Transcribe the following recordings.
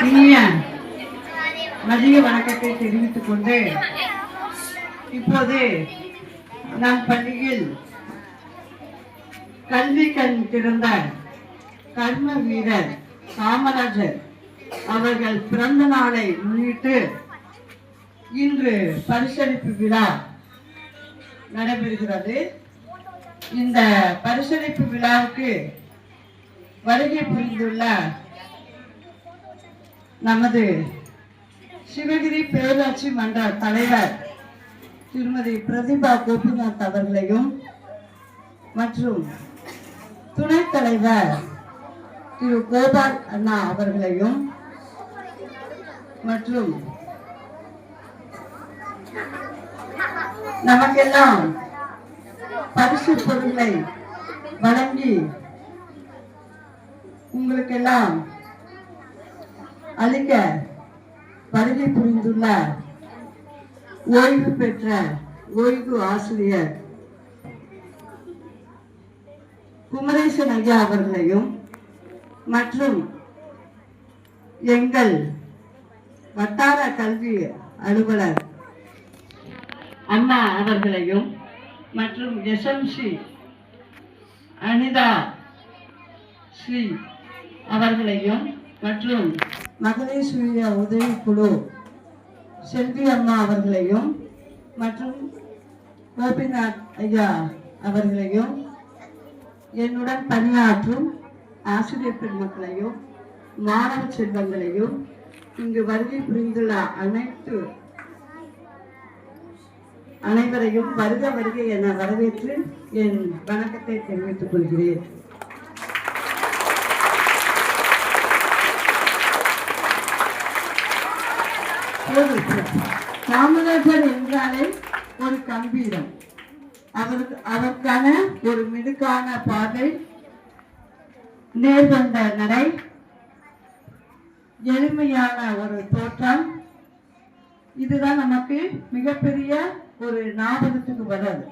இனிய மதிய வணக்கத்தை தெரிவித்துக் கொண்டு இப்போது நம் பள்ளியில் கல்வி கண் திறந்த கர்ம வீரர் காமராஜர் அவர்கள் பிறந்த நாளை முன்னிட்டு இன்று பரிசளிப்பு விழா நடைபெறுகிறது. இந்த பரிசளிப்பு விழாவுக்கு வருகை புரிந்துள்ள நமது சிவகிரி பேரூராட்சி மன்ற தலைவர் திருமதி பிரதிபா கோபிநாத் அவர்களையும் மற்றும் துணைத் தலைவர் திரு கோபால் அண்ணா அவர்களையும் மற்றும் நமக்கெல்லாம் பரிசு பொருட்களை வழங்கி உங்களுக்கெல்லாம் அளிக்க வருகை புரிந்துள்ள ஓய்வு பெற்ற ஓய்வு ஆசிரியர் குமரேசன் ஐயா அவர்களையும் மற்றும் எங்கள் வட்டார கல்வி அலுவலர் அம்மா அவர்களையும் மற்றும் எஸ்எம்சி அனிதா ஸ்ரீ அவர்களையும் மற்றும் மகளிர் சுய உதவிக்குழு செல்வி அம்மா அவர்களையும் மற்றும் கோபிநாத் ஐயா அவர்களையும் என்னுடன் பணியாற்றும் ஆசிரியர் பெருமக்களையும் மாணவ செல்வங்களையும் இங்கு வருகை புரிந்துள்ள அனைவரையும் வருக வருக என வரவேற்று என் வணக்கத்தை தெரிவித்துக் கொள்கிறேன். காமராஜர் என்றாலே ஒரு கம்பீரம், அவருக்கான ஒரு மிடுக்கான பாதை, நேர்வந்த நடை, எளிமையான ஒரு தோற்றம், இதுதான் நமக்கு மிகப்பெரிய ஒரு ஞாபகத்துக்கு வராது.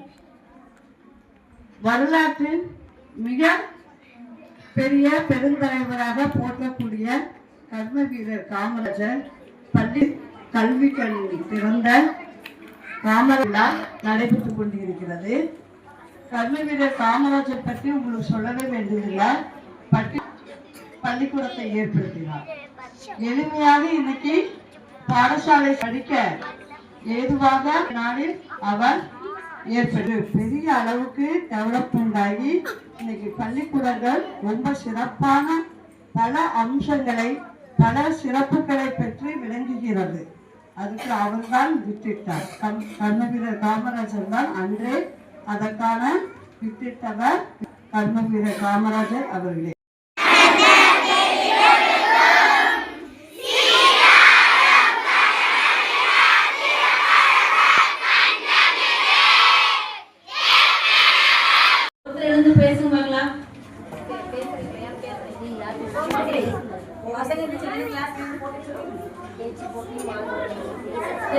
வரலாற்றில் மிக பெரிய பெருந்தலைவராக போற்றக்கூடிய கர்ம வீரர் காமராஜர் பள்ளி கல்வி கண் திறந்த காமராஜர் நடைபெற்றுக் கொண்டிருக்கிறது. கர்ம வீரர் காமராஜர் பற்றி உங்களுக்கு சொல்லவே வேண்டியதில்லை. பள்ளிக்கூடத்தை ஏற்படுத்தினார். எளிமையாக இன்னைக்கு பாடசாலை படிக்க ஏதுவாக நாளில் அவர் ஏற்பட்டு பெரிய அளவுக்கு டெவலப் உண்டாகி இன்னைக்கு பள்ளிக்கூடங்கள் ரொம்ப சிறப்பான பல அம்சங்களை பல சிறப்புகளை பெற்று விளங்குகிறது. அதுக்கு அவர்தான் வித்திட்டார். கர்ம வீரர் காமராஜர் தான் அன்றே அதற்கான வித்திட்டவர் கர்ம வீரர் காமராஜர் அவர்களே.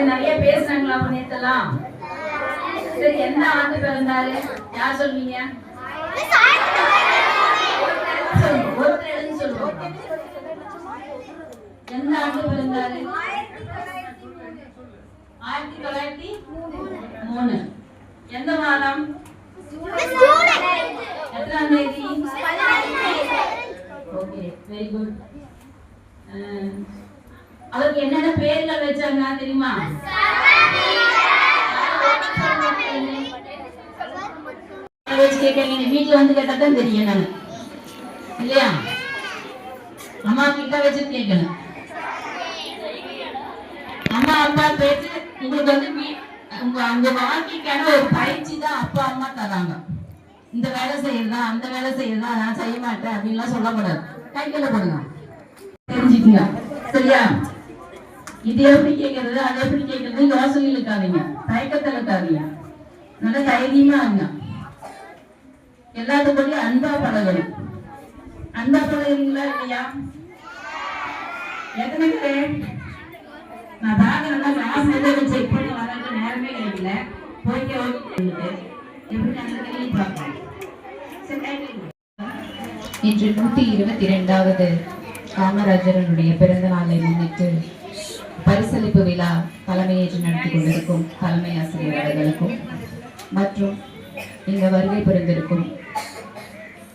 நிறைய பேசுறாங்களா நேத்தெல்லாம்? சரி, எந்த ஆண்டு பிறந்தாரு? யார் சொல்வீங்க? ஒருத்தர் எழுதி சொல்லுவோம். எந்த ஆண்டு பிறந்தாரு? 1903. எந்த மாதம்? எத்தனாம் தேதி? Okay, very good. அவருக்கு என்னென்ன பேர்கள் வச்சாங்க தெரியுமா? வீட்டுல வந்து கேட்டாதான் தெரியும். நான் இல்லையா, அம்மா கிட்ட வச்சு கேட்கணும். அம்மா அப்பா பேச்சு உங்களுக்கு வந்து உங்க வாழ்க்கைக்கான ஒரு பயிற்சி தான் அப்பா அம்மா தராங்க. இந்த வேலை செய்யறதா அந்த வேலை செய்யறதா நான் செய்ய மாட்டேன் அப்படின்லாம் சொல்லக்கூடாது. கைகளை போடுங்க, தெரிஞ்சுக்குங்க. சரியா? இது எப்படி கேட்கறது அது எப்படி கேட்கறது யோசனையில் இருக்காதீங்க, தயக்கத்தில் இருக்காதீங்க. நல்லா தைரியமா இருங்க. எல்லாத்துக்கும் அன்பா பழகணும். அன்பா பழகுறீங்களா இல்லையா? எத்தனை பேர்? நான் பாக்குறேன்னா கிளாஸ் செக் பண்ணி வரக்கு நேரமே கிடைக்கல. போய்க்க எப்படி நல்ல பார்க்கலாம். இன்று 122வது காமராஜரனுடைய பிறந்த நாளை முன்னிட்டு பரிசளிப்பு விழா தலைமையேற்று நடத்தி கொண்டிருக்கும் தலைமை ஆசிரியர் அவர்களுக்கும் மற்றும் இங்க வருகை புரிந்திருக்கும்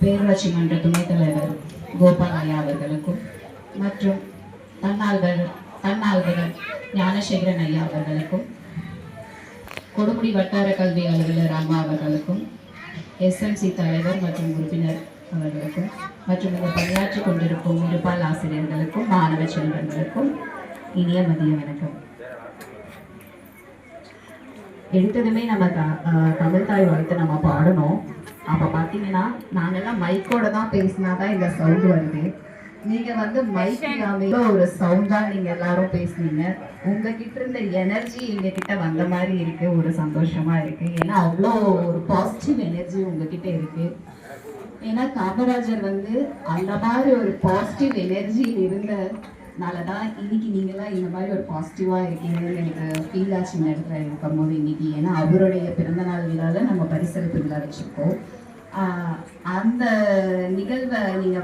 பேரூராட்சி மன்ற துணைத் தலைவர் கோபால் ஐயா அவர்களுக்கும் மற்றும் தன்னால்வர்கள் ஞானசேகரன் ஐயா அவர்களுக்கும் கொடுமுடி வட்டார கல்வி அலுவலர் அம்மா அவர்களுக்கும் எஸ்எம்சி தலைவர் மற்றும் உறுப்பினர் அவர்களுக்கும் மற்றும் இங்கு பணியாற்றி கொண்டிருக்கும் இருபால் ஆசிரியர்களுக்கும் மாணவ செல்வங்களுக்கும் இனிய மதிய வணக்கம். எடுத்ததுமே நம்ம தமிழ் தாய் வாழ்த்து நம்ம பாடணும். அப்போ பார்த்தீங்கன்னா நாங்கெல்லாம் மைக்கோட தான் பேசினாதான் இந்த சவுண்ட் வருது. நீங்க மைக் இல்லாம ஒரு சவுண்டா நீங்க எல்லாரும் பேசுனீங்க. உங்ககிட்ட இருந்த எனர்ஜி எங்க கிட்ட வந்த மாதிரி இருக்கு. ஒரு சந்தோஷமா இருக்கு. ஏன்னா அவ்வளோ ஒரு பாசிட்டிவ் எனர்ஜி உங்ககிட்ட இருக்கு. ஏன்னா காமராஜர் அந்த மாதிரி ஒரு பாசிட்டிவ் எனர்ஜி இருந்தனாலதான் இன்னைக்கு நீங்களாம் இந்த மாதிரி ஒரு பாசிட்டிவா இருக்கீங்கன்னு எனக்கு ஃபீல் ஆச்சு இந்த இடத்துல இருக்கும் போது இன்னைக்கு. ஏன்னா அவருடைய பிறந்தநாள் விழாவில் நம்ம பரிசளிப்பு விழா வச்சிருக்கோம். அந்த நிகழ்வை நீங்க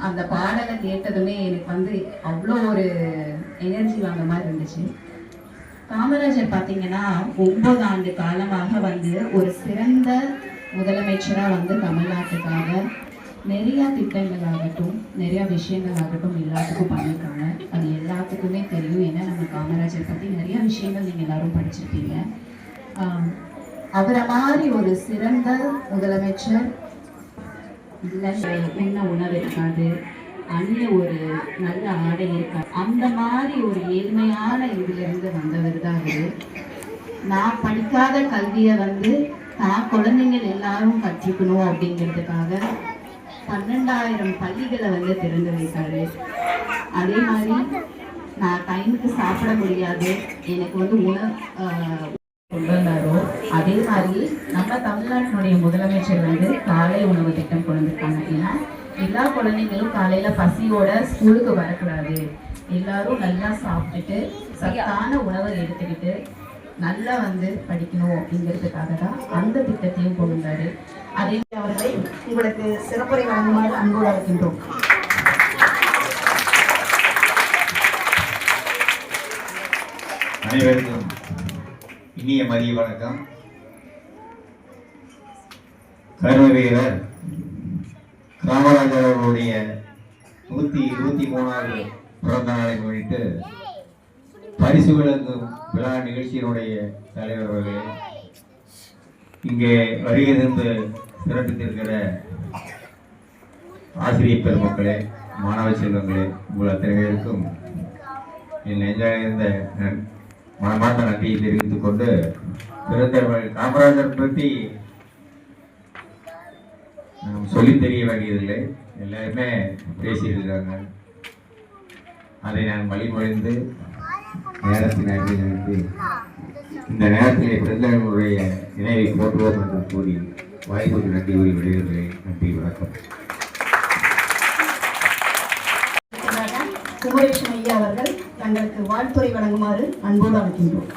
அந்த பாடலை கேட்டதுமே எனக்கு அவ்வளோ ஒரு எனர்ஜி வந்த மாதிரி இருந்துச்சு. காமராஜர் பார்த்தீங்கன்னா 9 ஆண்டு காலமாக ஒரு சிறந்த முதலமைச்சராக தமிழ்நாட்டுக்காக நிறைய திட்டங்களாகட்டும் நிறைய விஷயங்களாகட்டும் எல்லாத்துக்கும் பண்ணியிருக்காங்க. அது எல்லாத்துக்குமே தெரியும். ஏன்னா நம்ம காமராஜர் பற்றி நிறைய விஷயங்கள் நீங்கள் எல்லாரும் படிச்சிருப்பீங்க. அவரை மாதிரி ஒரு சிறந்த முதலமைச்சர் இல்லை, உண்ண உணவு இருக்காது, அந்நிய ஒரு நல்ல ஆடை இருக்காது, அந்த மாதிரி ஒரு ஏழ்மையான இதிலிருந்து வந்தவர் தான் அவரு. நான் படிக்காத கல்வியை நான் குழந்தைங்கள் எல்லாரும் கற்றுக்கணும் அப்படிங்கிறதுக்காக 12,000 பள்ளிகளை திறந்து வைத்தாரு. அதே மாதிரி நான் டைமுக்கு சாப்பிட முடியாது, எனக்கு உணவு கொண்டு வந்தாரோ அதே மாதிரி நம்ம தமிழ்நாட்டினுடைய முதலமைச்சர் காலை உணவு திட்டம் கொண்டு வந்திருக்காங்க. ஏன்னா எல்லா குழந்தைங்களும் காலையில பசியோட ஸ்கூலுக்கு வரக்கூடாது, எல்லாரும் நல்லா சாப்பிட்டுட்டு சத்தான உணவை எடுத்துக்கிட்டு நல்லா படிக்கணும் அப்படிங்கிறதுக்காக தான் அந்த திட்டத்தையும் கொண்டு வந்தாரு. அதே அவர்களை உங்களுக்கு சிறப்புரை வழங்குமாறு அன்போடு அழைக்கின்றோம். அனைவருக்கும் இனிய மதிய வணக்கம். கர்ம வீரர் காமராஜர் அவர்களுடைய 123வது பிறந்த நாளை முன்னிட்டு பரிசு வழங்கும் விழா நிகழ்ச்சியினுடைய தலைவர் அவர்களே, இங்கே வருகிறது சிறப்பித்திருக்கிற ஆசிரியர் பெருமக்களே, மாணவ செல்வங்களே, உங்கள் அத்தனை பேருக்கும் என் நெஞ்சார்ந்த மனமார்ந்த நன்றியை தெரிவித்துக் கொண்டு, பிறந்தவர்கள் காமராஜர் பற்றி நாம் சொல்லி தெரிய வேண்டியதில்லை, எல்லாருமே பேசியிருக்கிறாங்க. அதை நான் வழிமொழிந்து நேரத்தின் அறிவித்து இந்த நேரத்திலே பிறந்தவர்களுடைய நினைவை போற்றுவோம் என்று கூறி வாய்ப்புக்கு நன்றி கூறி விடைகிறேன். நன்றி, வணக்கம். குமரேசன் ஐயா அவர்கள் தங்களுக்கு வாழ்த்துறை வழங்குமாறு அன்போடு அழைக்கின்றோம்.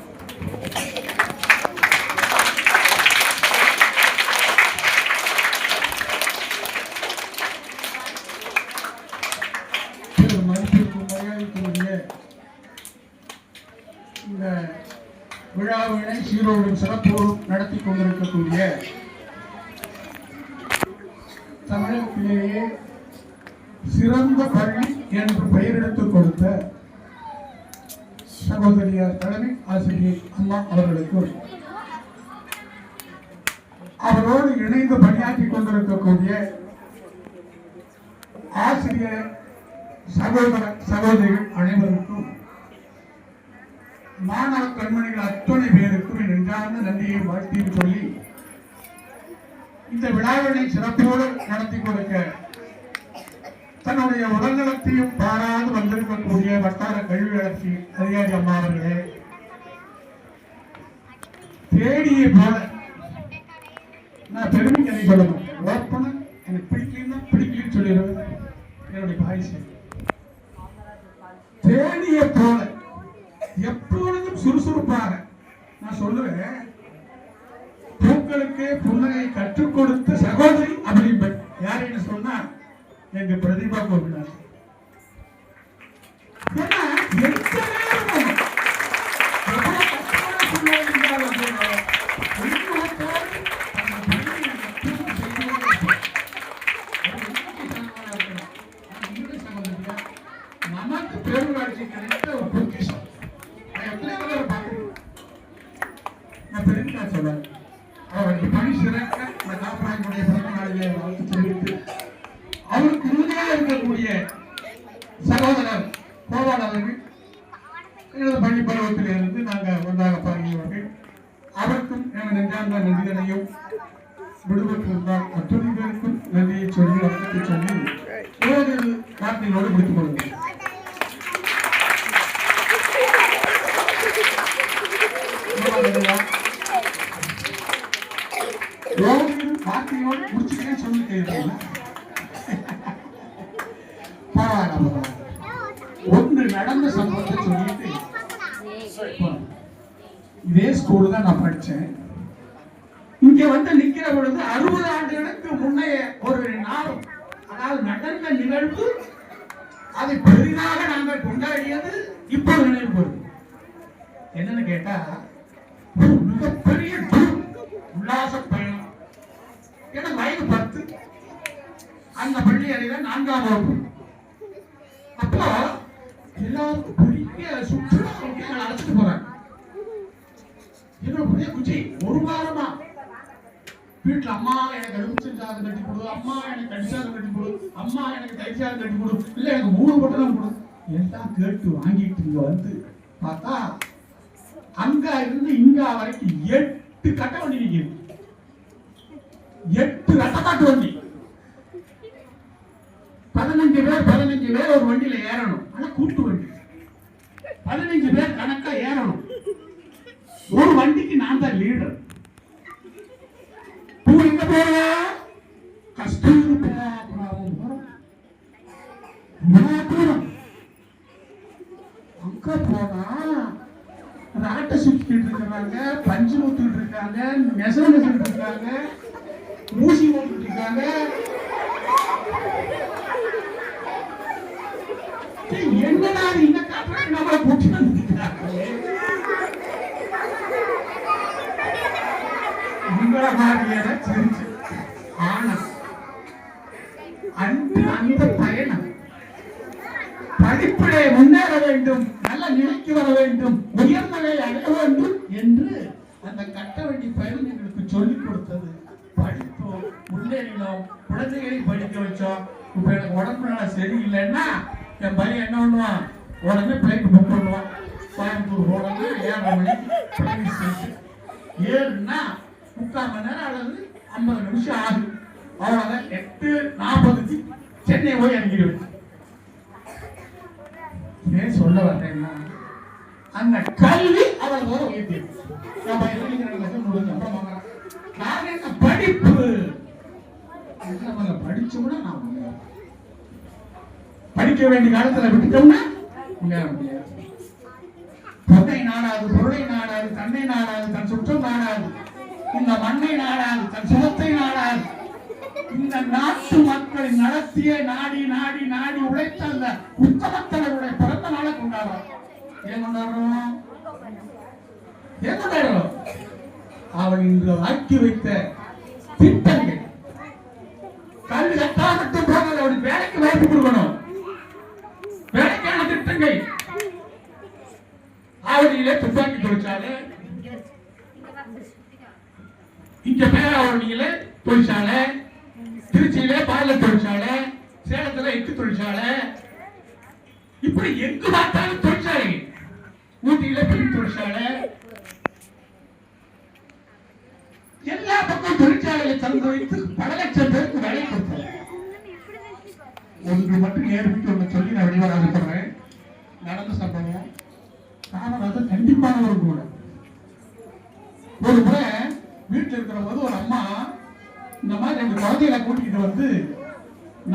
இந்த விழாவினை சீரோடும் சிறப்போடு நடத்தி கொண்டிருக்கக்கூடிய தமிழகத்திலேயே சிறந்த பள்ளி என்று பெயரெடுத்துக் கொடுத்த சகோதரியார் தலைமை ஆசிரியர் அம்மா அவர்களுக்கும் அவரோடு இணைந்து பணியாற்றிக் கொண்டிருக்கக்கூடிய ஆசிரியர் சகோதர சகோதரிகள் அனைவருக்கும், மாணவ கண்மணிகள் அத்தனை பேருக்கும் என் நெஞ்சார்ந்த நன்றியை வாழ்த்தியும் சொல்லி, இந்த விழாவினை சிறப்போடு நடத்தி கொடுக்க தன்னுடைய உடல்நலத்தையும் பாராது வந்திருக்கக்கூடிய வட்டார கல்வி வளர்ச்சி அதிகாரி அம்மா அவர்களே, தேடியை போல நான் பெருமைக்கு சொல்லணும். ஓப்பனா எனக்கு பிடிக்கலன்னா பிடிக்கலன்னு சொல்லிடுவேன். என்னுடைய பாய்ச்சி தேடியை போல எப்பொழுதும் சுறுசுறுப்பாக நான் சொல்லுவேன். பூக்களுக்கு புன்னகை கற்றுக் கொடுத்த சகோதரி அப்படின்ப யாருன்னு சொன்னா எங்க பிரதிபா கோபிநாத். சகோதரர் கோபால் அவர்கள் எனது பள்ளி பருவத்திலிருந்து நாங்கள் ஒன்றாக பாடியவர்கள். அவருக்கும் எனது நெஞ்சார்ந்த நன்றிகளையும் விடுபட்டிருந்தால் அத்துணை பேருக்கும் நன்றியை சொல்லி வணக்கத்தை சொல்லி ஓரிரு வார்த்தைகளோடு முடித்துக் கொள்கிறேன். ஓரிரு வார்த்தைகளோடு முடிச்சுக்கிறேன் சொல்லிட்டேன். பரவாயில்ல. ஒன்று நடந்த சம்பவத்தை சொல்லிட்டு இதே ஸ்கூல் தான் நான் படிச்சேன். இங்க வந்து நிக்கிற பொழுது 60 ஆண்டுகளுக்கு முன்னைய ஒரு நாள், அதாவது நடந்த நிகழ்வு, அதை பெரிதாக நாங்கள் கொண்டாடியது இப்போ நினைவு வருது. என்னன்னு கேட்டா, ஒரு மிகப்பெரிய உல்லாச பயணம். எனக்கு வயது 10. அந்த பள்ளி அறையில 4ஆம் வகுப்பு. அப்போ எல்லாருக்கும் பெரிய சுற்றுலா அழைச்சிட்டு போறாங்க. என்னுடைய குச்சி ஒரு வாரமா வீட்டுல அம்மா எனக்கு எலுமிச்சை சாதம் கட்டி கொடு, அம்மா எனக்கு கடிசாதம் கட்டி கொடு, அம்மா எனக்கு தயிர் சாதம் கட்டி கொடு, இல்ல எனக்கு 3 பொட்டலம் கொடு எல்லாம் கேட்டு வாங்கிட்டு இங்க வந்து பார்த்தா அங்க இருந்து இங்க வரைக்கும் 8 கட்ட வண்டி நிக்குது. 8 ரட்டக்காட்டு வண்டி. 15 பேர் ஒரு வண்டியில ஏறணும். ஆனா கூட்டு வண்டி 15 பேர் கணக்கா ஏறணும். ஒரு வண்டிக்கு நான் தான் லீடர். எங்க போற கஷ்டம் அங்க போனா ராட்டை சுத்திட்டு இருக்காங்க, பஞ்சு ஊத்திட்டு இருக்காங்க, நெசவு நெசவு இருக்காங்க, ஊசி ஓட்டிட்டு இருக்காங்க. என்னடா இந்த காட்டுறாங்க நம்மளை கூட்டி வந்துருக்காங்க. உங்களை மாதிரியான சிரிச்சு ஆனா அந்த பயணம் படிப்பிலே முன்னேற வேண்டும், நல்ல நிலைக்கு வர வேண்டும், உயர்ந்த நிலை அடைய வேண்டும் என்று அந்த கட்ட வண்டி பயணம் எங்களுக்கு சொல்லிக் கொடுத்தது. படித்தோம், முன்னேறினோம், குழந்தைகளை படிக்க வச்சோம். இப்ப எனக்கு உடம்பு நல்லா சரியில்லைன்னா என் பையன் என்ன பண்ணுவான், உடனே பிளைட் புக் பண்ணுவான். கோயம்புத்தூர் உடனே 7:30 மணிக்கு ஏறுனா 3/4 மணி நேரம் அல்லது 50 நிமிஷம் ஆகும். அவ்வளவுதான். 8:40க்கு சென்னை போய் இறங்கிடுவேன். ஏன் சொல்ல வர்றேன்னா, அந்த கல்வி அவள் போல உயர்த்தி படிப்பு படிச்சோம்னா நான் படிக்க வேண்டிய காலத்துல விட்டுட்டோம்னா முன்னேற முடியாது. பொன்னை நாடாது, பொருளை நாடாது, தன்னை நாடாது, தன் சுற்றம் நாடாது, இந்த மண்ணை நாடாது, தன் சுகத்தை நாடாது. இந்த நாட்டு மக்களை நடத்திய நாடி நாடி நாடி உழைத்த அந்த உத்தமத்தவர்களுடைய பிறந்த நாளை கொண்டாடுறோம். ஏன் கொண்டாடுறோம்? ஏன் கொண்டாடுறோம்? அவன் இன்று ஆக்கி வைத்த திட்டங்கள். கல்வி கட்டா மட்டும் போகல, அவனுக்கு வேலைக்கு வாய்ப்பு கொடுக்கணும். வேலைக்கான திட்டங்கள். ஆவடியிலே துப்பாக்கி தொழிற்சாலை, இங்க பேராவடியில தொழிற்சாலை, திருச்சியில பாய்லர் தொழிற்சாலை, சேலத்துல எஃகு தொழிற்சாலை, இப்படி எங்கு பார்த்தாலும் தொழிற்சாலை. ஊட்டியில பெண் தொழிற்சாலை, எல்லா பக்கம் தொழிற்சாலையை திறந்து வைத்து பல லட்சம் பேருக்கு வேலை கொடுத்தார். ஒன்று மட்டும் நேர்மைக்கு ஒன்று சொல்லி நான் வெளிவர ஆசைப்படுறேன். நடந்த சம்பவம் காமராஜர் கண்டிப்பானவர் கூட. ஒரு முறை வீட்டில் இருக்கிற போது ஒரு அம்மா இந்த மாதிரி 2 குழந்தைகளை கூட்டிக்கிட்டு வந்து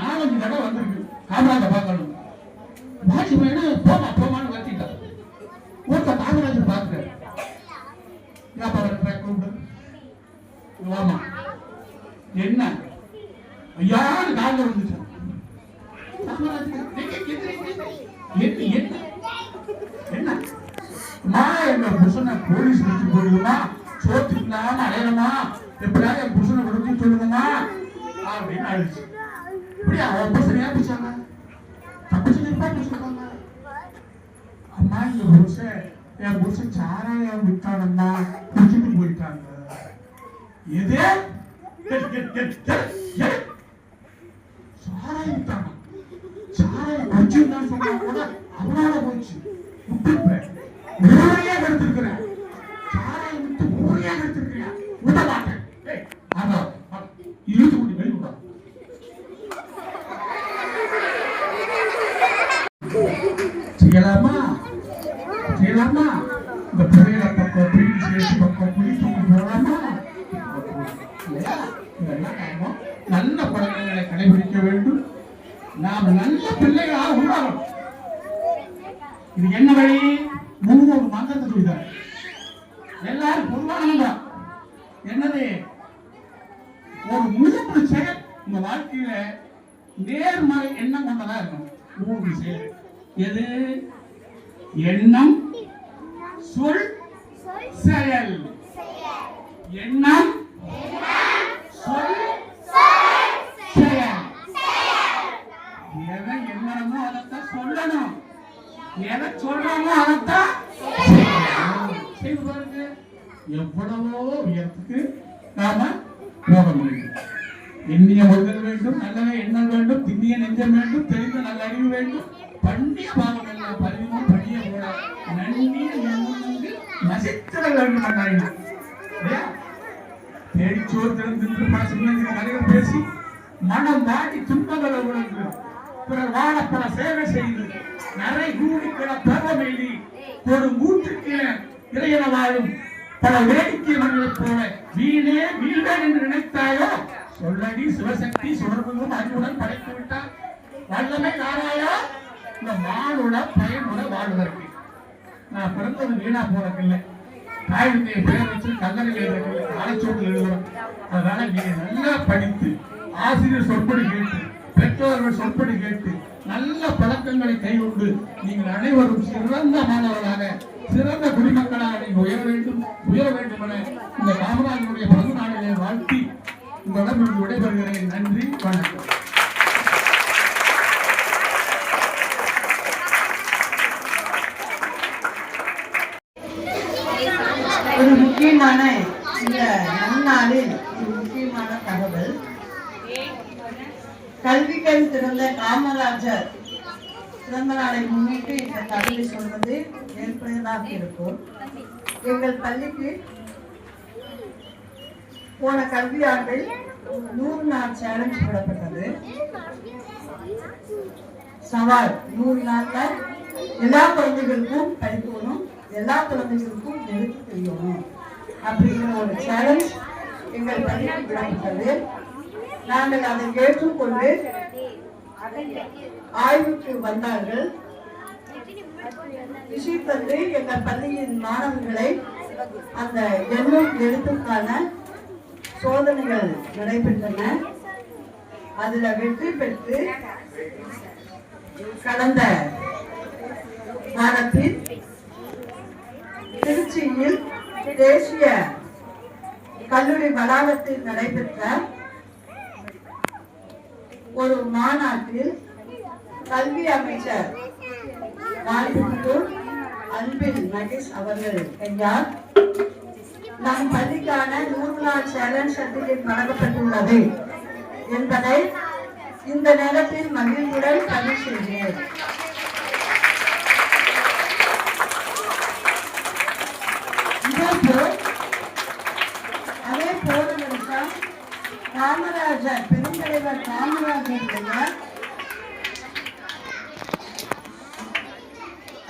4-5 தடவை வந்திருக்கு காமராஜர் பார்க்கணும். வாட்ச்மேனு போமான்னு வச்சுட்டார். ஒருத்த காமராஜர் பார்க்கிறார். ஆமா என்ன ஐயாரு காலில் வந்துச்சு. என்ன புருஷனை போலீஸ் வச்சு போடுமா, சோத்து இல்லாம அடையணுமா, எப்படியாவது என் புருஷனை விடுத்து சொல்லுங்கம்மா அப்படின்னு ஆயிடுச்சு. இப்படி அவன் புருஷனையா பிடிச்சாங்க, தப்பு சொல்லிருப்பா பிடிச்சிருக்காங்க. அம்மா என் புருஷன் சாராயம் விட்டானம்மா, குடிச்சிட்டு போயிட்டாங்க. எது சாராயம் விட்டானா? சாராயம் குடிச்சிருந்தான்னு சொன்னா கூட அவனால போச்சு விட்டுருப்பேன். ஊரையே எடுத்திருக்கிறேன், சாரையை விட்டு ஊரையே எடுத்திருக்கிறேன், விட மாட்டேன். இழுத்து கொண்டு வெளியே விட செய்யலாமா செய்யலாமா? இந்த புகையில பக்கம் பீடி சேர்த்து பக்கம் குளித்து போகலாமா? நல்ல பழக்கங்களை கடைபிடிக்க வேண்டும். நாம் நல்ல பிள்ளைகளாக உண்டாகணும். இது என்ன வழி? 3 மந்திரத்தை சொல்லிட்டார். எல்லாரும் பொதுவானதா என்னது? ஒரு 3 செயல் உங்க வாழ்க்கையில நேர்மறை எண்ணம் கொண்டதா இருக்கணும். 3 செயல். எது? எண்ணம், சொல், செயல். எண்ணம், சொல், செயல். எதை எண்ணணுமோ அதைத்தான் சொல்லணும், எதை சொல்றோமோ அதைத்தான் செய்து பாருங்க. எவ்வளவோ உயரத்துக்கு நாம போக முடியும். எண்ணிய ஒழுங்கல் வேண்டும், நல்ல எண்ணம் வேண்டும், திண்ணிய நெஞ்சம் வேண்டும், தெரிந்த நல்ல அறிவு வேண்டும், பண்ணிய பாவம் எல்லாம் பரிவும் பண்ணிய போல நன்னிய எண்ணங்கள் நசித்திட வேண்டும். பண்ணாங்க தேடிச்சோறு திறந்து நிறைய பேசி மனம் வாடி துன்பங்களை உணர்ந்து பிறர் வாழ பல சேவை செய்து நிறை கூடிக்கிற பருவமெய்தி ஒரு மூற்றுக்கு இறையன வாழும் பல வேடிக்கை மனிதர்களைப் போல வீணே வீழ்வேன் என்று நினைத்தாயோ சொல்லடி சிவசக்தி சுடர்பும் அறிவுடன் படைத்து விட்டார். வல்லமை நாராயா இந்த மானுட பயனுட வாழ்வதற்கு. நான் பிறந்தது வீணா போறதில்லை, தாயுடைய பெயர் வச்சு கல்லறையில் எழுதுறதில்லை, காலச்சோட்டில் எழுதுறோம். அதனால நீங்க நல்லா படித்து ஆசிரியர் சொற்படி கேட்டு பெற்றோர்கள் சொற்படி கேட்டு நல்ல பழக்கங்களை கைகொண்டு நீங்கள் அனைவரும் சிறந்த மாணவர்களாக சிறந்த குடிமக்களாக நீங்கள் உயர வேண்டும் என இந்த காமராஜனுடைய பிறந்த நாளிலே வாழ்த்தி உங்களிடம் விடைபெறுகிறேன். நன்றி, வணக்கம். ஒரு முக்கியமான இந்த நன்னாளில் ஒரு முக்கியமான தகவல், கல்விக்கண் திறந்த காமராஜர் பிறந்த நாளை முன்னிட்டு இந்த தகவலை சொல்வது ஏற்புடையதாக இருக்கும். எங்கள் பள்ளிக்கு போன கல்வியாண்டில் 100 நாள் சேலஞ்ச் விடப்பட்டது. சவால் 100 நாள்ல எல்லா குழந்தைகளுக்கும் படிக்கணும், எல்லா குழந்தைகளுக்கும் எழுத்து தெரியணும் அப்படிங்கிற ஒரு சேலஞ்ச் எங்கள் பள்ளிக்கு விடப்பட்டது. நாங்கள் அதை ஏற்றுக்கொண்டு ஆய்வுக்கு வந்தார்கள். விஷயத்தந்து எங்கள் பள்ளியின் மாணவர்களை அந்த எண்ணும் எழுத்துக்கான சோதனைகள் நடைபெற்றன. அதுல வெற்றி பெற்று கடந்த வாரத்தில் திருச்சியில் தேசிய கல்லூரி வளாகத்தில் நடைபெற்ற ஒரு மாநாட்டில் கல்வி அமைச்சர் அன்பில் மகேஷ் அவர்கள் கையால் நம் பள்ளிக்கான 100 நாள் சேலஞ்ச் சர்டிபிகேட் வழங்கப்பட்டுள்ளது என்பதை இந்த நேரத்தில் மகிழ்வுடன் பதிவு செய்கிறேன். அதே போன வருஷம் காமராஜர் பெருந்தலைவர் காமராஜருடைய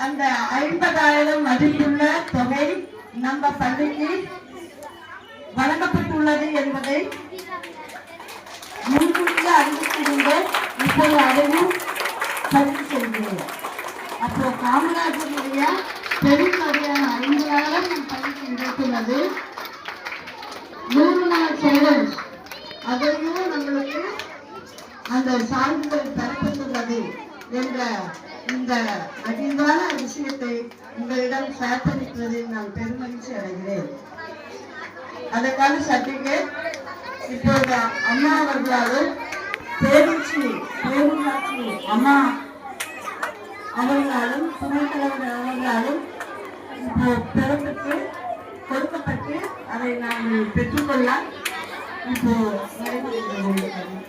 அந்த 50,000 மதிப்புள்ள தொகை நம்ம பள்ளிக்கு வழங்கப்பட்டுள்ளது என்பதை முன்கூட்டியே அறிவித்திருந்தேன். இப்போது அதையும் பதிவு செய்கிறேன். அப்போ காமராஜருடைய பெரும் தொகையான 50,000 நம் பள்ளிக்கு கிடைத்துள்ளது. 100 நாள் சேலஞ்ச் அதையும் நம்மளுக்கு அந்த சான்றிதழ் பெறப்பட்டுள்ளது என்ற இந்த மகிழ்வான விஷயத்தை உங்களிடம் ஷேர் பண்ணிக்கிறதில் நான் பெருமகிழ்ச்சி அடைகிறேன். அதற்கான சர்டிபிகேட் இப்போது அம்மா அவர்களாலும் பேரூராட்சி அம்மா அவர்களாலும் துணைத் தலைவர் அவர்களாலும் இப்போ பெறப்பட்டு கொடுக்கப்பட்டு அதை நாங்கள் பெற்றுக்கொள்ள இப்போ நடைமுறையில்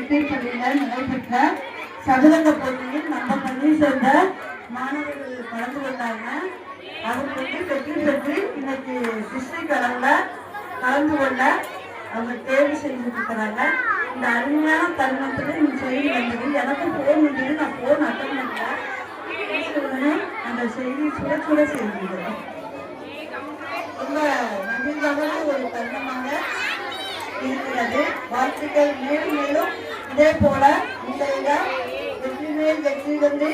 மெட்ரிக் பள்ளியில் நடைபெற்ற சதுரங்க போட்டியில் நம்ம பள்ளியை சேர்ந்த மாணவர்கள் கலந்து கொண்டாங்க. அவங்க வெற்றி பெற்று இன்னைக்கு டிஸ்ட்ரிக்ட் அளவில் கலந்து கொள்ள அவங்க தேர்வு செஞ்சுட்டு இருக்கிறாங்க. இந்த அருமையான தருணத்தில் இந்த செய்தி வந்தது. எனக்கும் போன் வந்தது, நான் போன் அட்டன் பண்ணேன். உடனே அந்த செய்தி சுட சுட செய்திருக்கிறேன். ரொம்ப மகிழ்வான ஒரு தருணமாக இருக்கிறது. வாழ்த்துக்கள். மேலும் மேலும் இதே போல உங்களை வெற்றி மேல் வெற்றி வந்து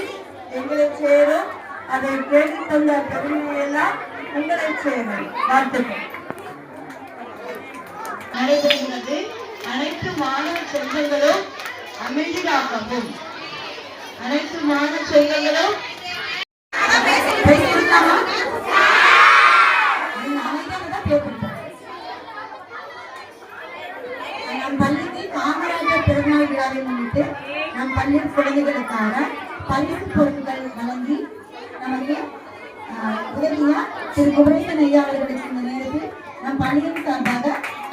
எங்களை சேரும். அதை கேட்டு தந்த பெருமையெல்லாம் உங்களை சேரும். வாழ்த்துக்கள். நடைபெறுகிறது. அனைத்து மாணவ செல்வங்களும் அமைதி காக்கவும். அனைத்து மாணவ செல்வங்களும் நம் பள்ளிக்கு காமராஜர் பிறந்தநாள் விழாவை முன்னிட்டு நம் பள்ளி குழந்தைகளுக்கான பரிசு பொருட்கள் வழங்கி நமக்கு உதவியா திரு குமரேசன் ஐயா அவர்களுக்கு இந்த நேரத்தில் நம் பள்ளியின் சார்பாக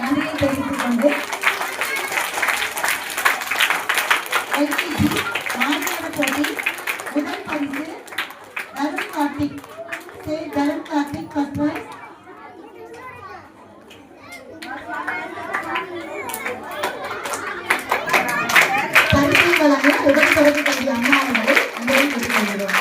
நன்றியை தெரிவித்துக் கொண்டு எல்கேஜி மாணவர் போட்டி முதல் பரிசு தருண் கார்த்திக் ஃபர்ஸ்ட் பிரைஸ். பரிசு வழங்க உடல் தொடர்பு கல்வி அம்மா அவர்களை அன்போடு கேட்டுக்கொள்கிறோம்.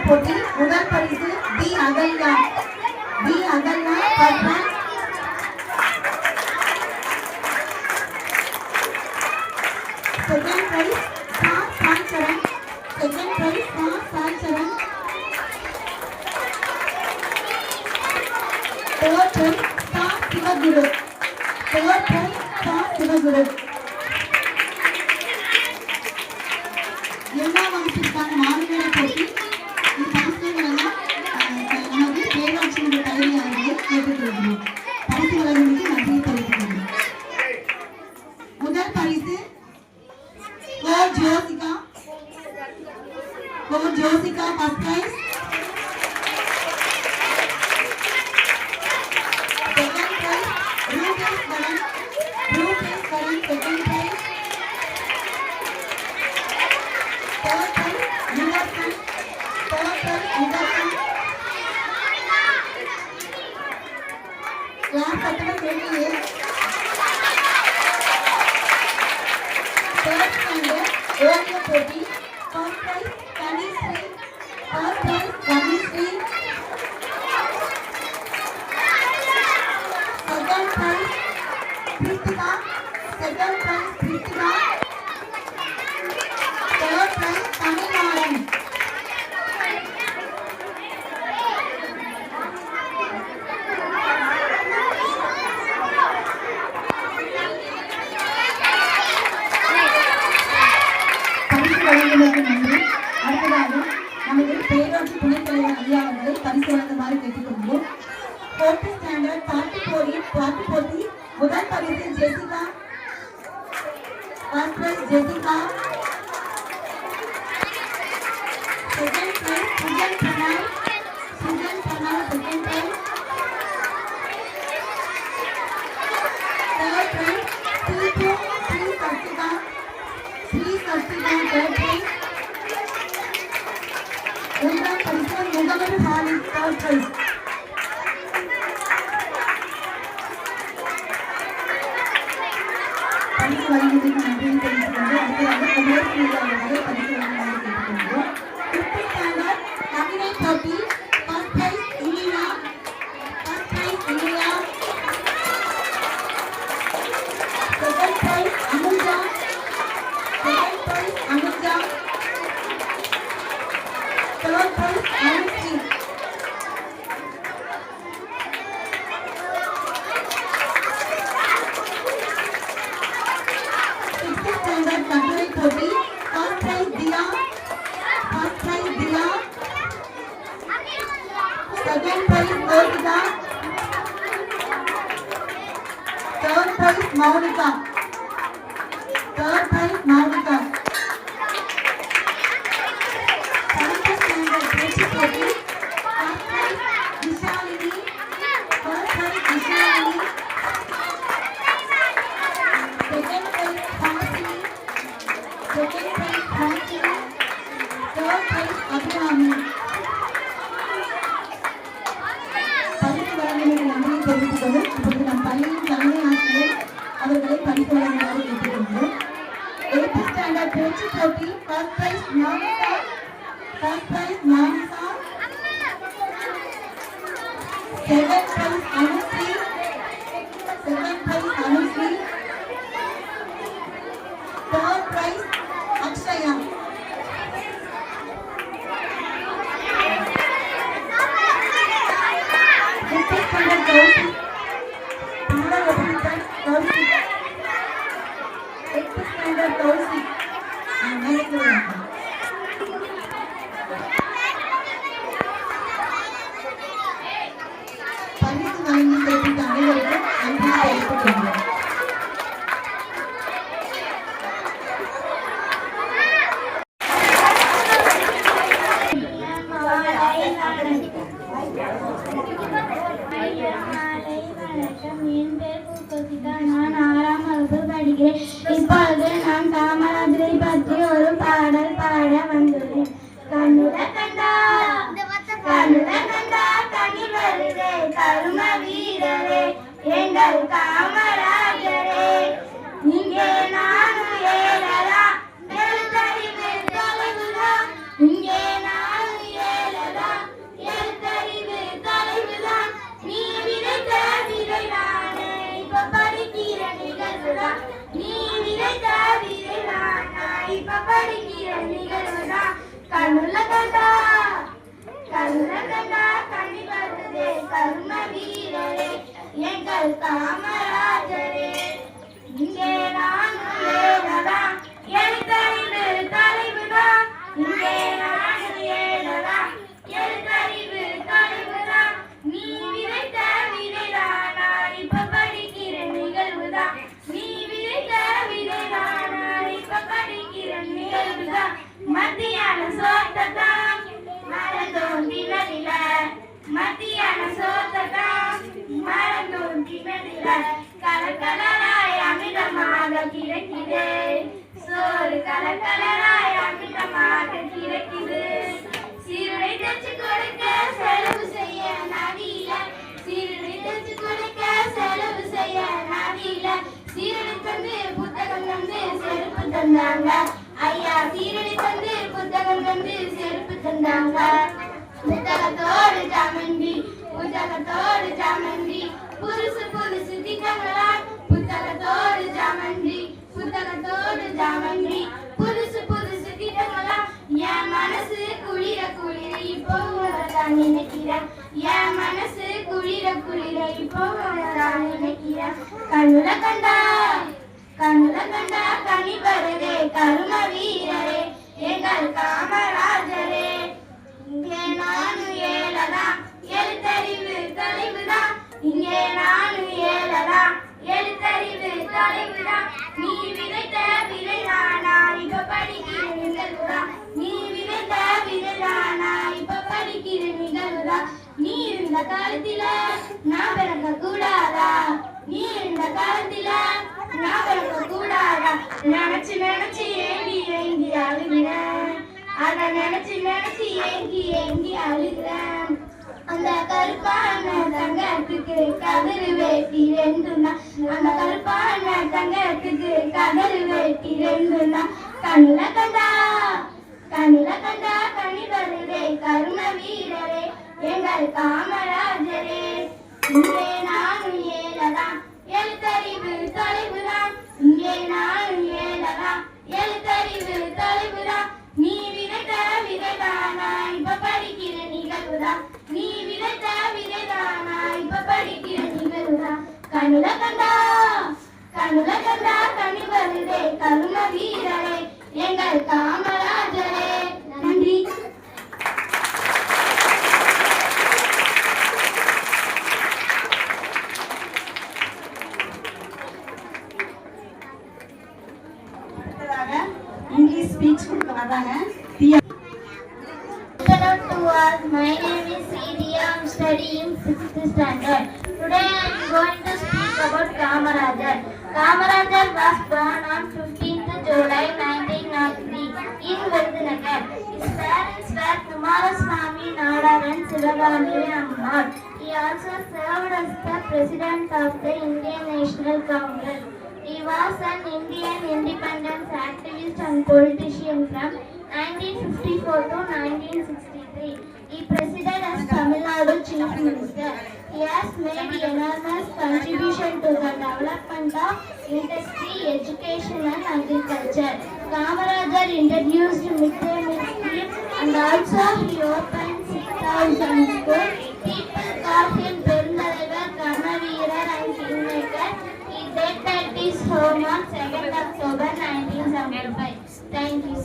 போட்டி முதல் பரிசு D Akalya second prize Saicharan third prize Sivaguru. இரண்டாம் வகுப்பிற்கான மாணவர்களை போட்டி நமது பேராட்சி தலைவி அவர்களை கேட்டுக்கொள்கிறோம். பரிசு வழங்குவதற்கு நன்றியை தெரிவித்துக் கொள்கிறோம். முதல் பரிசு Josika first prize. Second prize Rupesh Karan second prize. Third prize Nidharsan. Class attend பண்ணியே. தேர்ட் ஸ்டாண்டர்ட் ஓவிய போட்டி first prize Kanishri. Second prize Krithika. Third prize Tamilnadan. நன்றி. அடுத்ததாக நமது பேராட்சி துணைத் தலைவர் ஐயா அவர்களை பரிசு வழங்குமாறு கேட்டுக்கொள்வோம். 4th ஸ்டாண்டர்ட் பாட்டு போட்டி முதல் பரிசு Jessica. First prize Jessica. Second prize Sujan Pranay second prize. Third prize Sri Sarchika third prize. மூன்றாம் பரிசு முகமது ஹாலித் தேர்ட் பிரைஸ். ஜெயஸ்ரீ அவர்களை படிக்க வேண்டுமாறு கேட்டுக்கொள்கிறோம். 5th ஸ்டாண்டர்ட் கவிதை போட்டி first prize Iniya, first prize Iniya, second prize Anuja, second prize Anuja, third prize Anusri. கட்டுரை போட்டி first prize Dhiya, first prize Dhiya, second prize Gopika, third prize Mounika, third prize Mounika. 7th standard பேச்சு போட்டி first prize Vishalini, first prize Vishalini, second prize Hasini, second prize Hasini, third prize Abirami. பரிசு வழங்கியமைக்கு நன்றியை தெரிவித்துக் கொண்டு இப்பொழுது நம் பள்ளியின் தலைமை ஆசிரியர் அவர்களை பரிசு வழங்குமாறு கேட்டுக்கொள்கிறோம். 8th ஸ்டாண்டர்ட் பேச்சு போட்டி first prize Monika, first prize Monika, second prize Anushree, second prize Anushree, third prize Akshaya. Kaushik பாடல் ஒப்பித்தல் கௌசிக். 8th ஸ்டாண்டர்ட் கௌசிக் மேடைக்கு வருகிறார். பரிசு வழங்கி சிறப்பித்த அனைவருக்கும் நன்றி தெரிவித்துக் கொள்கிறோம். நான் 6ஆம் வகுப்பு படிக்கிறேன். இப்பொழுது நான் காமராஜரை பற்றி ஒரு பாடல் பாட வந்துள்ளேன். கண்ணுல கண்டா கண்ணுல கண்டா கனி வருதே கரும வீரரே எங்கள் காமராஜரே. இங்கே நானும் ஏழரா எழுத்தறிவு தொலைவுதா, இங்கே நானும் ஏழரா எழுத்தறிவு தொலைவுதான். நீ விதைத்த விதை நானே இப்ப படிக்கிற நிகழ்வுதான். நீ விதைத்த விதை நானா இப்ப படிக்கிற நிகழ்வுதான். கண்ணுல கண்டா கண்ணுல கண்டா கனி வருதே கரும வீரரே எங்கள் காமராஜரே. இங்கே நானும் ஏழரா எழுத்தறிவு தொலைவுதான், இங்கே நானும் ஏழரா எழுத்தறிவு தொலைவுதான். நீ விதைத்த விதைதானா இப்ப படிக்கிற நிகழ்வுதான். நீ விதைத்த விதைதானா இப்ப படிக்கிற நிகழ்வுதான். மத்தியான சோத்ததான் மறந்தோன்றி நதில, மத்தியான சோத்ததான் மறந்தோன்றி நதில. கலக்கலராய் அமிர்தமாக கிடைக்குது சோறு, கலக்கலராய் அமிர்தமாக கிடைக்குது. சீருடை தச்சு கொடுக்க செலவு செய்ய நதியில, சீருடை தச்சு கொடுக்க செலவு செய்ய நதியில. சீருடை தந்து புத்தகம் தந்து செருப்பு தந்தாங்க ஐயா, சீருடை தந்து புத்தகம் தந்து செருப்பு தந்தாங்க. புத்தகத்தோடு ஜாமண்டி புத்தகத்தோடு ஜாமண்டி புதுசு புதுசு திட்டங்களால். புத்தகத்தோடு ஜாமண்டி புத்தகத்தோடு ஜாமண்டி புதுசு புதுசு திட்டங்களால். என் மனசு குளிர குளிர இப்போ உணர்தான் நினைக்கிறேன். என் மனசு குளிர குளிர இப்போ உணர்தான் நினைக்கிறேன். கண்ணுல கண்டா கண்ணுல கண்டா கனி வருதே கரும வீரரே எங்கள் காமராஜரே. இங்கே நானும் ஏழரா எழுத்தறிவு தொலைவுதான், இங்கே நானும் ஏழரா எழுத்தறிவு தொலைவுதான். நீ விதைத்த விதைதானா இப்ப படிக்கிற நிகழ்வுதான். நீ விதைத்த விதைதானா இப்ப படிக்கிற நிகழ்வுதான். நீ இருந்த காலத்தில நான் பிறக்க கூடாதா, நீ இருந்த காலத்தில நான் பிறக்க கூடாதா. நினைச்சு நினைச்சு ஏங்கி ஏங்கி அழுகிறேன், அத நினைச்சு நினைச்சு ஏங்கி ஏங்கி அழுகிறேன். அந்த கருப்பான தங்கத்துக்கு கதறு வேட்டி ரெண்டுனா, அந்த கருப்பான தங்கத்துக்கு கதறு வேட்டி ரெண்டுனா. கண்ணுல கண்டா கண்ணுல கண்டா கனி வருதே கர்ம வீரரே எங்கள் காமராஜரே. இங்கே நானும் ஏழலாம் எழுத்தறிவு தொலைவுதான், இங்கே நானும் ஏழலாம் எழுத்தறிவு தொலைவுதான். நீ விதைத்த விதைதானா இப்ப படிக்கிற நிகழ்வுதான், நீ விதைத்த விதைதானா இப்ப படிக்கிற நிகழ்வுதான். கண்ணுல கண்டா கண்ணுல கண்டா கனி வருதே கர்ம வீரரே எங்கள் காமராஜரே. நன்றி. இங்கிலீஷ் ஸ்பீச் கொடுக்க வர்றாங்க. Hello to all. My name is Vidya. I am studying 6th standard. Today I am going to speak about Kamarajar. Kamarajar was born on 15th July 1903 in Virudhunagar. His parents were Kumaraswamy Nadar and Sivagami Ammal. He also served as the president of the Indian National Congress. He was an Indian independence activist and politician from 1954 to 1963. He presided as Tamil Nadu Chief Minister. He has made enormous contribution to the development of industry, education and agriculture. Kamarajar introduced midday meal scheme and also he opened 6,000 schools. People call him Perunthalavar, Karmaveerar and Kingmaker. He died at his home on 2nd October 1975. Thank you.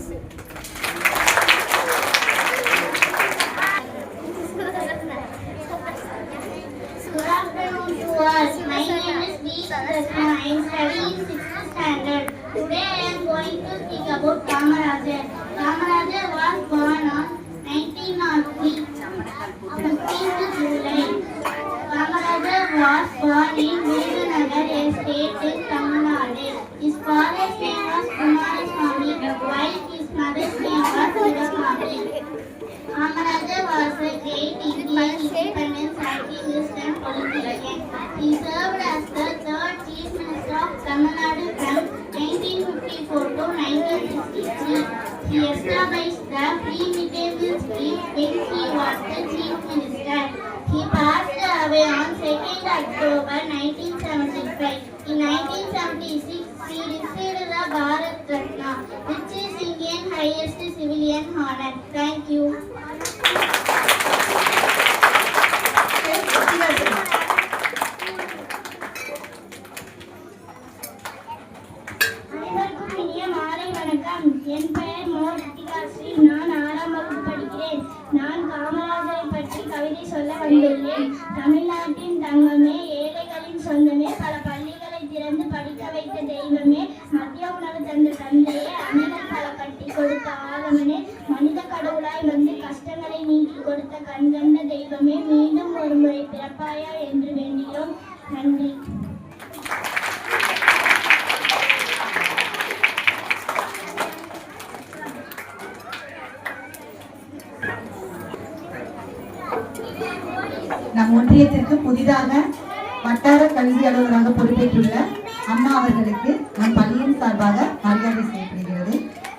Good afternoon to all. My name is Deepa. I am studying 6th standard. Today I am going to speak about Kamarajar. Kamarajar was born on 1903, 15th July. Kamarajar was born in Virudhunagar, a state in Tamil Nadu. His father's name was Kumaraswamy, while his mother's name was Sivagami. Kamarajar was a great Indian independence activist and politician. He served as the third Chief Minister of Tamil Nadu from 1954 to 1963. He established the free midday meal scheme when he was the Chief Minister. He passed away on 2nd October 1975. In 1976, he received the Bharat Ratna, which is Indian highest civilian honor. Thank you. அனைவருக்கும் இனிய மாலை வணக்கம். என் பெயர் மோதிகாஸ்ரீ. நான் 6ஆம் வகுப்பு படிக்கிறேன். நான் காமராஜரை பற்றி கவிதை சொல்ல வந்துள்ளேன். தமிழ்நாட்டின் தங்கமே, ஏழைகளின் சொந்தமே, பல பள்ளிகளை திறந்து படிக்க வைத்த தெய்வமே, மதிய உணவு தந்த தந்தையே, அணிகள் பல கட்டி கொடுத்த ஆதவனே, மனித கடவுளாய் வந்து கஷ்டங்களை நீக்கி கொடுத்த கண்கண்ட தெய்வமே, மீண்டும் ஒரு முறை பிறப்பாயா என்று வேண்டுகிறோம். நன்றி. நம் ஒன்றியத்திற்கு புதிதாக வட்டார கல்வி அலுவலராக பொறுப்பேற்றுள்ள அம்மா அவர்களுக்கு நம் பள்ளியின் சார்பாக மரியாதை செய்யப்படுகிறது.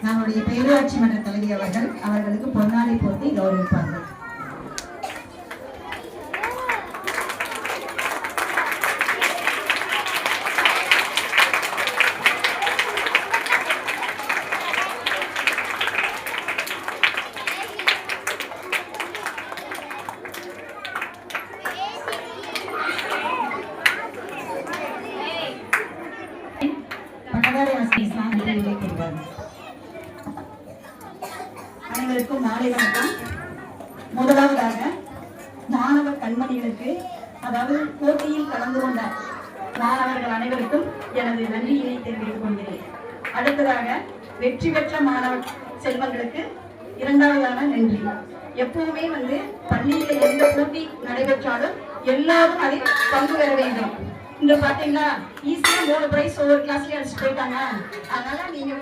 நம்முடைய பேரூராட்சி மன்ற தலைவி அவர்களுக்கு பொன்னாடை போர்த்தி கௌரவிப்பார்கள். அனைவருக்கும் மாலை வணக்கம். முதலாவதாக மாணவ கண்மணிகளுக்கு, அதாவது போட்டியில் கலந்து கொண்ட மாணவர்கள் அனைவருக்கும் எனது நன்றியினை தெரிவித்துக் கொள்கிறேன். அடுத்ததாக வெற்றி பெற்ற மாணவ செல்வங்களுக்கு இரண்டாவதான நன்றி. எப்பவுமே பள்ளியில எந்த போட்டி நடைபெற்றாலும் எல்லாரும் அதில் பங்கு பெற வேண்டும். இங்க பாத்தீங்கன்னா ஈஸியா 3 பிரைஸ் ஒவ்வொரு கிளாஸ்லயே அடிச்சு போயிட்டாங்க. அதனால நீங்க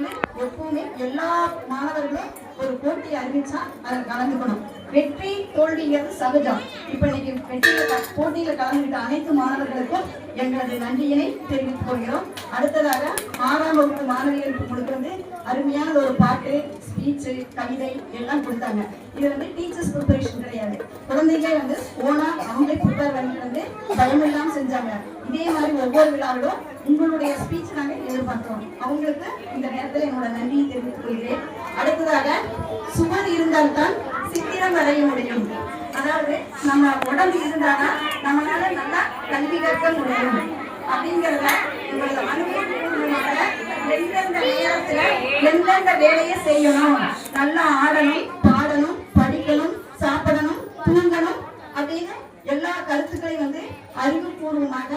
எப்பவுமே எல்லா மாணவர்களும் ஒரு போட்டி அறிவிச்சா அதில் கலந்துக்கணும். வெற்றி தோல்விங்கிறது சகஜம். இப்ப இன்னைக்கு போட்டியில கலந்துகிட்ட அனைத்து மாணவர்களுக்கும் எங்களது நன்றியினை தெரிவித்துக் கொள்கிறோம். அடுத்ததாக 6ஆம் வகுப்பு மாணவிகளுக்கு கொடுக்கிறது அருமையான ஒரு பாட்டு, ஸ்பீச், கவிதை எல்லாம் கொடுத்தாங்க. இது டீச்சர்ஸ் ப்ரிப்பரேஷன் கிடையாது. குழந்தைகளே ஓனா அவங்களே ப்ரிப்பேர் பண்ணி பயமில்லாம செஞ்சாங்க. இதே மாதிரி ஒவ்வொரு விழாவிலும் உங்களுடைய ஸ்பீச் நாங்கள் எதிர்பார்க்கிறோம். அவங்களுக்கு இந்த நேரத்தில் என்னோட நன்றியை தெரிவித்துக் கொள்கிறேன். அடுத்ததாக சுவர் இருந்தால்தான் சித்திரம் வரைய முடியும். அதாவது நம்ம உடம்பு இருந்தாதான் நம்மளால நல்லா கல்வி கற்க முடியும் அப்படிங்கிறத உங்களோட அனுபவமாக எந்தெந்த நேரத்துல எந்தெந்த வேலையை செய்யணும், நல்லா ஆடணும், பாடணும், படிக்கணும், சாப்பிடணும், தூங்கணும் அப்படின்னு எல்லா கருத்துக்களையும் அறிவுபூர்வமாக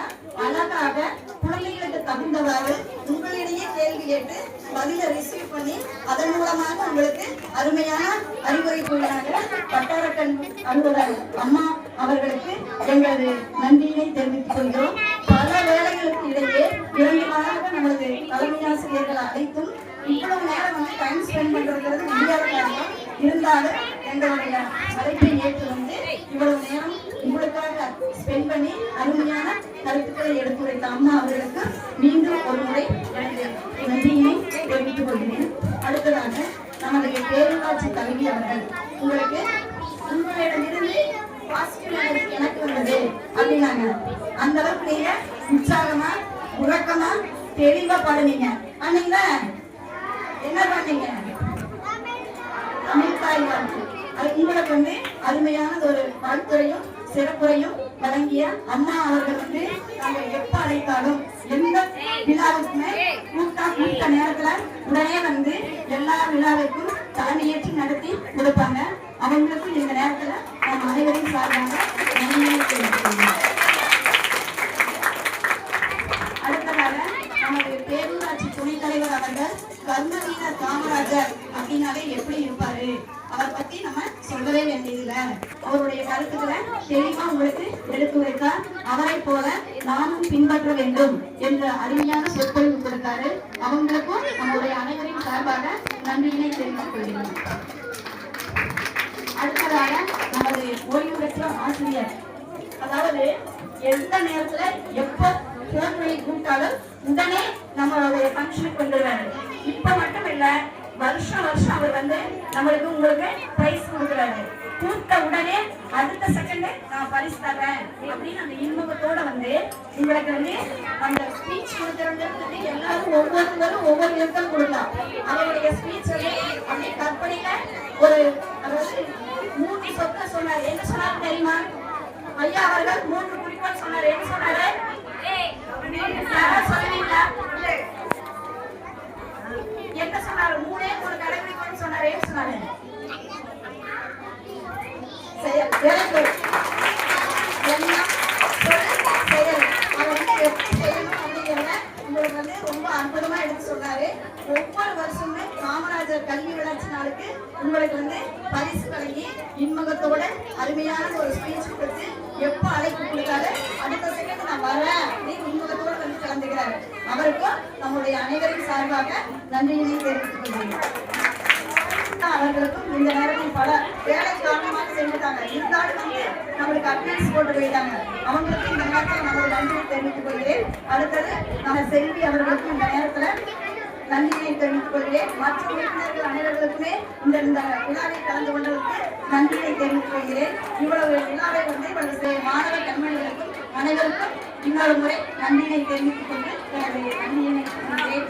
அழகாக குழந்தைகளுக்கு தகுந்தவாறு உங்களிடையே கேள்வி கேட்டு பதிலை ரிசீவ் பண்ணி அதன் மூலமாக உங்களுக்கு அருமையான அறிவுரை கூறினாங்க வட்டார கல்வி அலுவலர் அம்மா அவர்களுக்கு எங்களது நன்றியினை தெரிவித்துக் கொள்கிறோம். பல வேலைகளுக்கு இடையே 2 நாளாக நமது தலைமை ஆசிரியர்கள் அனைத்தும் இவ்வளவு நேரம் டைம் ஸ்பெண்ட் பண்றது முடியாத காரணம் இருந்தாலும் எங்களுடைய அழைப்பை ஏற்று இவ்வளவு நேரம் உங்களுக்காக ஸ்பெண்ட் பண்ணி அருமையான கருத்துக்களை எடுத்துரைத்த அம்மா அவர்களுக்கு மீண்டும் ஒரு முறை நன்றியினை தெரிவித்துக் கொள்கிறேன். அடுத்ததாக நமது பேரூராட்சி தலைவி அவர்கள் உங்களுக்கு உங்களிடமிருந்து பாசிட்டிவ் எனக்கு வந்தது அப்படின்னாங்க. அந்த அளவுக்கு நீங்க உற்சாகமா உறக்கமா தெளிவா பாடுனீங்க. அன்னைக்கு என்ன பண்ணீங்க? தமிழ் தாய் வாழ்த்து. அது உங்களுக்கு அருமையான ஒரு வாழ்த்துறையும் சிறப்புரையும் வழங்கிய அம்மா அவர்கள் நாங்கள் எப்ப அழைத்தாலும் எந்த விழாவுக்குமே கூட்ட நேரத்துல உடனே எல்லா விழாவிற்கும் தலைமையேற்று நடத்தி கொடுப்பாங்க. அவங்களுக்கும் இந்த நேரத்துல நாம் அனைவரையும் சார்பாக நன்றியை தெரிவித்துள்ளோம். அடுத்ததாக நமது பேரூராட்சி துணைத் தலைவர் அவர்கள் கர்மவீரர் காமராஜர் அப்படின்னாலே எப்படி இருப்பாரு, அவர் பத்தி நம்ம சொல்லவே வேண்டியதில்ல. அவருடைய கருத்துக்களை தெளிவா உங்களுக்கு எடுத்து வைத்தார். அவரை போல நாமும் பின்பற்ற வேண்டும் என்ற அருமையான சொற்பொழிவு கொடுத்தாரு. அவங்களுக்கும் நம்முடைய அனைவரின் சார்பாக நன்றியினை தெரிவித்துக் கொள்கிறோம். அடுத்ததாக நமது ஓய்வு பெற்ற ஆசிரியர், அதாவது எந்த நேரத்துல எப்ப போன் பண்ணி கூப்பிட்டாலும் உடனே நம்மளுடைய ஃபங்க்ஷனுக்கு வந்துடுவாரு. இப்ப மட்டும் இல்ல, வருஷம் அவர் நம்மளுக்கு உங்களுக்கு பிரைஸ் கொடுக்குறாரு. கூப்பிட்ட உடனே அடுத்த செகண்ட் நான் பரிசு தரேன் அப்படின்னு அந்த இன்முகத்தோட உங்களுக்கு அந்த ஸ்பீச் கொடுக்கறது எல்லாரும் ஒவ்வொருத்தரும் ஒவ்வொரு விதத்தில் கொடுக்கலாம். அவருடைய ஸ்பீச் அப்படி கற்பனையில ஒரு அதாவது 3 சொற்கள் சொன்னாரு. என்ன சொன்னாரு தெரியுமா? ஐயா அவர்கள் 3 குறிக்கோள் சொன்னாரு. என்ன சொன்னாரு? சொல்லுவீங்களா? என்ன சொன்னாரு? 3 கடைபிடிக்கணும்னு சொன்னாரு. என்ன சொன்னாரு? செயல். எண்ணம், சொல், செயல். அவர் எப்படி செய்யணும் அப்படிங்கிறத உங்களுக்கு ரொம்ப அற்புதமா எடுத்து சொன்னாரு. ஒவ்வொரு வருஷமும் காமராஜர் கல்வி வளர்ச்சி நாளுக்கு உங்களுக்கு பரிசு வழங்கி இன்முகத்தோட அருமையான ஒரு ஸ்பீச் கொடுத்து எப்ப அழைப்பு கொடுத்தாரு அடுத்த செகண்ட் நான் வரேன் அப்படின்னு இன்முகத்தோட கலந்துக்கிறாரு. அவருக்கும் நம்முடைய அனைவரின் சார்பாக நன்றியினை தெரிவித்துக் கொள்கிறேன். அவர்களுக்கும் இந்த நேரத்தில் பல வேலை காரணமாக செஞ்சுட்டாங்க. இருந்தாலும் நம்மளுக்கு அட்வான்ஸ் போட்டு போயிட்டாங்க. அவங்களுக்கும் இந்த நேரத்தில் நம்மளுடைய நன்றியை தெரிவித்துக் கொள்கிறேன். அடுத்தது நம்ம செல்வி அவர்களுக்கும் இந்த நேரத்துல நன்றியை தெரிவித்துக் கொள்கிறேன். மற்ற உறுப்பினர்கள் அனைவர்களுக்குமே இந்த விழாவை கலந்து கொண்டதற்கு நன்றியை தெரிவித்துக் கொள்கிறேன். இவ்வளவு விழாவை மாணவ கண்மணிகளுக்கும் அனைவருக்கும் இன்னொரு முறை நன்றியை தெரிவித்துக் கொண்டு நன்றியை